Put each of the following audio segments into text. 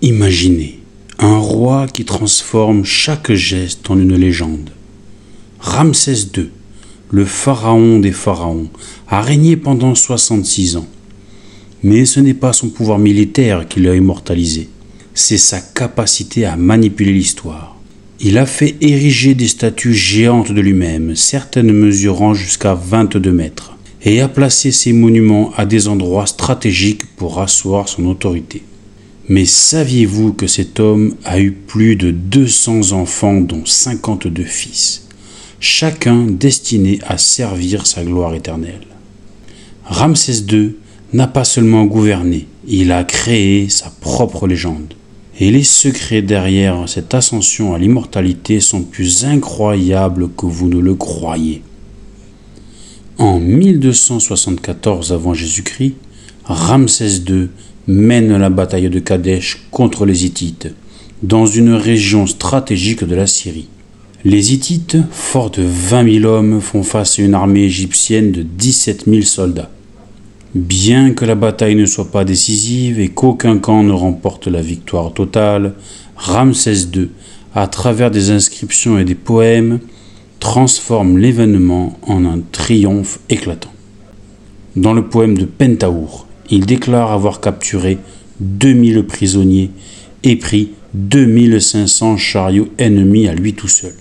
Imaginez un roi qui transforme chaque geste en une légende. Ramsès II, le pharaon des pharaons, a régné pendant 66 ans. Mais ce n'est pas son pouvoir militaire qui l'a immortalisé, c'est sa capacité à manipuler l'histoire. Il a fait ériger des statues géantes de lui-même, certaines mesurant jusqu'à 22 mètres, et a placé ces monuments à des endroits stratégiques pour asseoir son autorité. Mais saviez-vous que cet homme a eu plus de 200 enfants, dont 52 fils, chacun destiné à servir sa gloire éternelle? Ramsès II n'a pas seulement gouverné, il a créé sa propre légende. Et les secrets derrière cette ascension à l'immortalité sont plus incroyables que vous ne le croyez. En 1274 avant Jésus-Christ, Ramsès II mène la bataille de Kadesh contre les Hittites, dans une région stratégique de la Syrie. Les Hittites, forts de 20 000 hommes, font face à une armée égyptienne de 17 000 soldats. Bien que la bataille ne soit pas décisive et qu'aucun camp ne remporte la victoire totale, Ramsès II, à travers des inscriptions et des poèmes, transforme l'événement en un triomphe éclatant. Dans le poème de Pentahour, il déclare avoir capturé 2000 prisonniers et pris 2500 chariots ennemis à lui tout seul.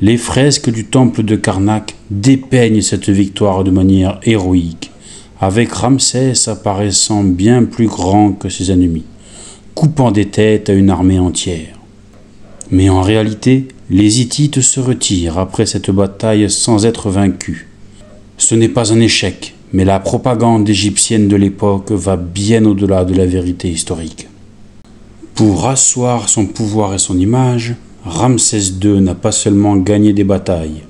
Les fresques du temple de Karnak dépeignent cette victoire de manière héroïque, avec Ramsès apparaissant bien plus grand que ses ennemis, coupant des têtes à une armée entière. Mais en réalité, les Hittites se retirent après cette bataille sans être vaincus. Ce n'est pas un échec, mais la propagande égyptienne de l'époque va bien au-delà de la vérité historique. Pour asseoir son pouvoir et son image, Ramsès II n'a pas seulement gagné des batailles,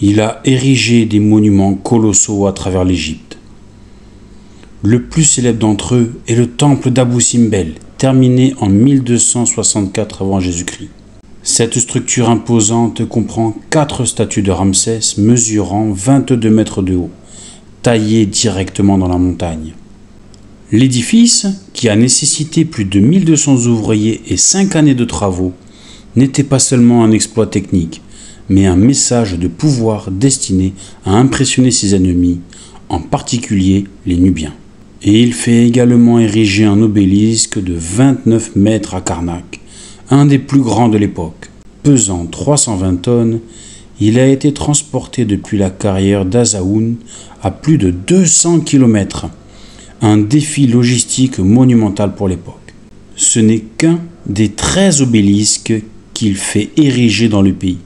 il a érigé des monuments colossaux à travers l'Égypte. Le plus célèbre d'entre eux est le temple d'Abou Simbel, terminé en 1264 avant Jésus-Christ. Cette structure imposante comprend 4 statues de Ramsès mesurant 22 mètres de haut, taillées directement dans la montagne. L'édifice, qui a nécessité plus de 1200 ouvriers et 5 années de travaux, n'était pas seulement un exploit technique, mais un message de pouvoir destiné à impressionner ses ennemis, en particulier les Nubiens. Et il fait également ériger un obélisque de 29 mètres à Karnak, un des plus grands de l'époque. Pesant 320 tonnes, il a été transporté depuis la carrière d'Azaoun à plus de 200 km, un défi logistique monumental pour l'époque. Ce n'est qu'un des 13 obélisques qu'il fait ériger dans le pays,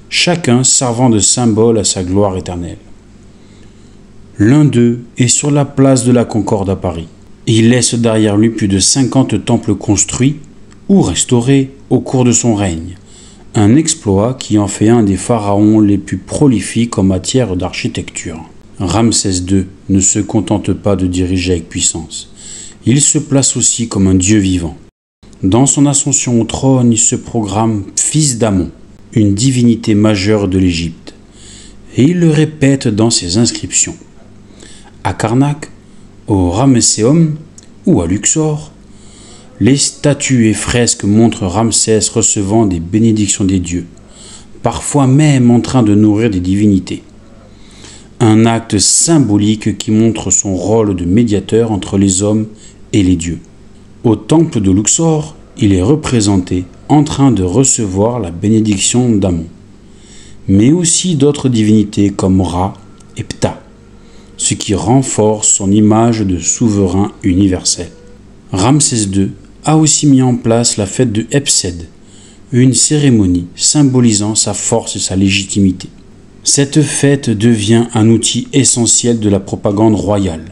chacun servant de symbole à sa gloire éternelle. L'un d'eux est sur la place de la Concorde à Paris. Il laisse derrière lui plus de 50 temples construits ou restaurés au cours de son règne, un exploit qui en fait un des pharaons les plus prolifiques en matière d'architecture. Ramsès II ne se contente pas de diriger avec puissance, il se place aussi comme un dieu vivant. Dans son ascension au trône, il se proclame fils d'Amon, une divinité majeure de l'Égypte, et il le répète dans ses inscriptions. À Karnak, au Ramesséum ou à Luxor, les statues et fresques montrent Ramsès recevant des bénédictions des dieux, parfois même en train de nourrir des divinités. Un acte symbolique qui montre son rôle de médiateur entre les hommes et les dieux. Au temple de Luxor, il est représenté en train de recevoir la bénédiction d'Amon, mais aussi d'autres divinités comme Ra et Ptah, ce qui renforce son image de souverain universel. Ramsès II a aussi mis en place la fête de Hebsed, une cérémonie symbolisant sa force et sa légitimité. Cette fête devient un outil essentiel de la propagande royale.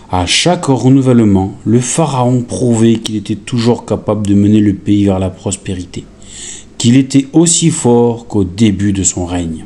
À chaque renouvellement, le pharaon prouvait qu'il était toujours capable de mener le pays vers la prospérité, qu'il était aussi fort qu'au début de son règne.